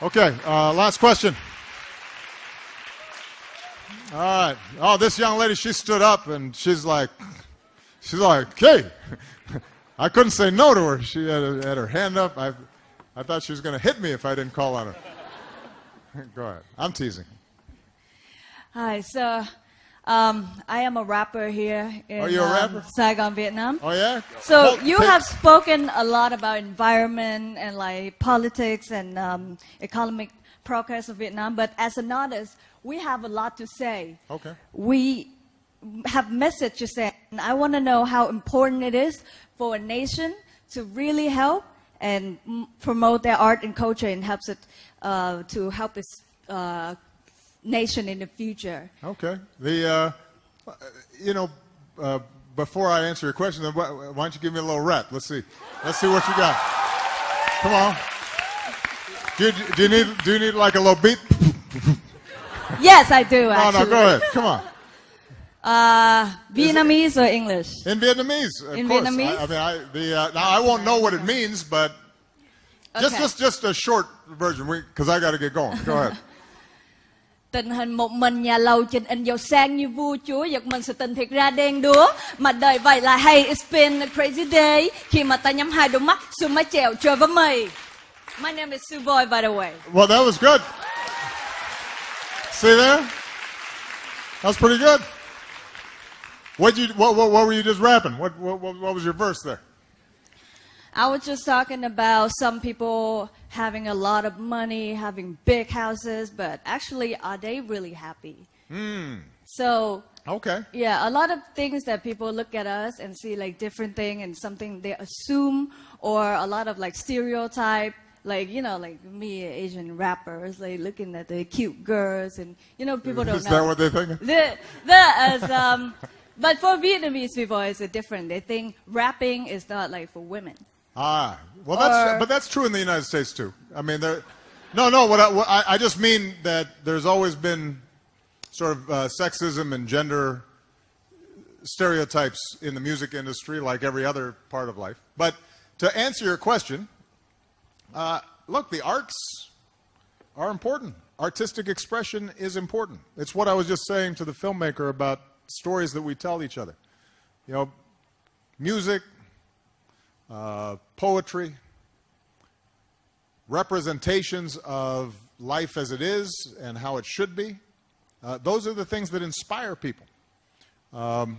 Okay, last question. All right. Oh, this young lady, she stood up and she's like, hey. I couldn't say no to her. She had her hand up. I thought she was going to hit me if I didn't call on her. Go ahead. I'm teasing. Hi, so I am a rapper here in you're a rapper? Saigon, Vietnam. Oh, yeah? So you have spoken a lot about environment and like politics and economic progress of Vietnam, but as an artist, we have a lot to say. Okay. We have message to say, and I want to know how important it is for a nation to really help and promote their art and culture and helps it to help its nation in the future. Okay. Before I answer your question, why don't you give me a little rap? Let's see what you got. Come on. Do you need like a little beat? Yes, I do. Actually. No, go ahead. Come on. Vietnamese or English? In Vietnamese, of in course. Vietnamese? Now I won't know what it means, but Okay. just a short version, because I got to get going. Go ahead. Tình hình một mình nhà lầu trình in giàu sang như vua chúa, giật mình sự tình thiệt ra đen đúa. Mà đời vậy là hey, it's been a crazy day. Khi mà ta nhắm hai đôi mắt, xuống mái chèo trời với mây. My name is Suboi, by the way. Well, that was good. See there? That's pretty good. What were you just rapping? What was your verse there? I was just talking about some people having a lot of money, having big houses, but actually, are they really happy? So, okay. Yeah, a lot of things that people look at us and see like different thing and something they assume, or a lot of like stereotype, like, you know, like me, Asian rappers, like looking at the cute girls and, you know, people don't know. Is that what they think? But for Vietnamese people, it's different. They think rapping is not like for women. Ah, well, that's true in the United States too. I mean, I just mean that there's always been sort of sexism and gender stereotypes in the music industry, like every other part of life. But to answer your question, look, the arts are important. Artistic expression is important. It's what I was just saying to the filmmaker about stories that we tell each other. You know, music, poetry, representations of life as it is and how it should be. Those are the things that inspire people. You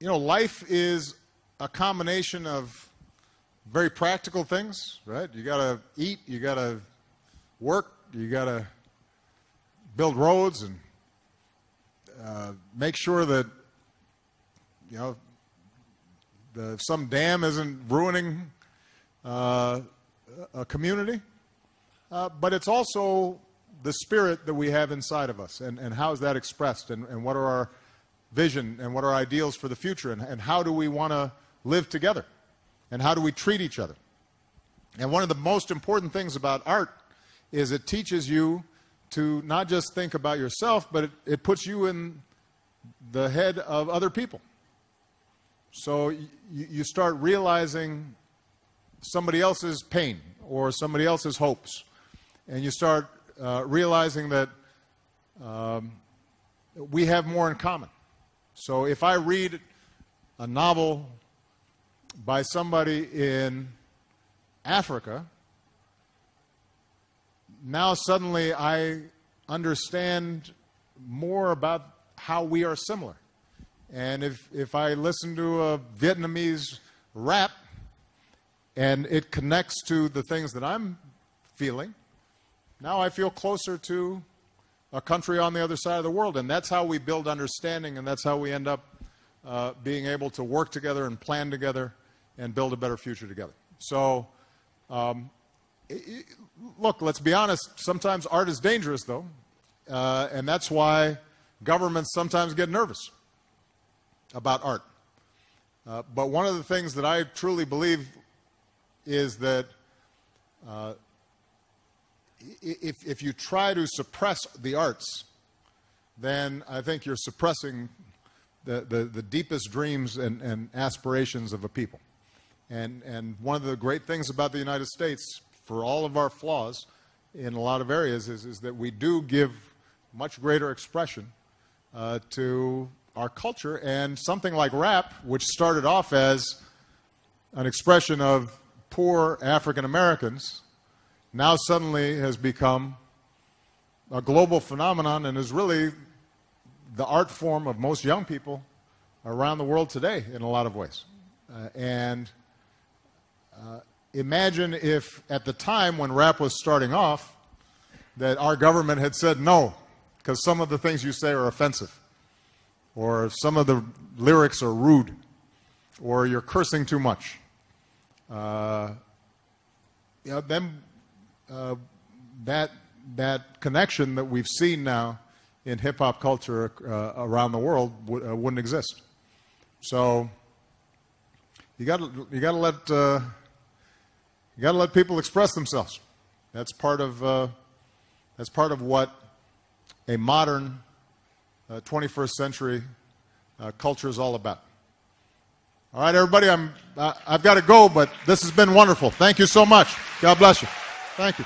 know, life is a combination of very practical things, right? You got to eat, you got to work, you got to build roads and make sure that, you know, some dam isn't ruining a community. But it's also the spirit that we have inside of us, and how is that expressed, and what are our vision and what are our ideals for the future, and how do we want to live together, and how do we treat each other. And one of the most important things about art is it teaches you to not just think about yourself, but it puts you in the head of other people. So you start realizing somebody else's pain or somebody else's hopes, and you start realizing that we have more in common. So if I read a novel by somebody in Africa, now suddenly I understand more about how we are similar. And if I listen to a Vietnamese rap and it connects to the things that I'm feeling, now I feel closer to a country on the other side of the world. And that's how we build understanding, and that's how we end up being able to work together and plan together and build a better future together. So, look, let's be honest, sometimes art is dangerous, though. And that's why governments sometimes get nervous about art. But one of the things that I truly believe is that if you try to suppress the arts, then I think you're suppressing the deepest dreams and aspirations of a people. And one of the great things about the United States, for all of our flaws in a lot of areas, is that we do give much greater expression to our culture. And something like rap, which started off as an expression of poor African Americans, now suddenly has become a global phenomenon and is really the art form of most young people around the world today in a lot of ways. Imagine if at the time when rap was starting off that our government had said no, because some of the things you say are offensive, or some of the lyrics are rude, or you're cursing too much. Then that connection that we've seen now in hip-hop culture around the world wouldn't exist. So you got to let people express themselves. That's part of what a modern 21st century culture is all about. All right, everybody, I've got to go, but this has been wonderful. Thank you so much. God bless you. Thank you.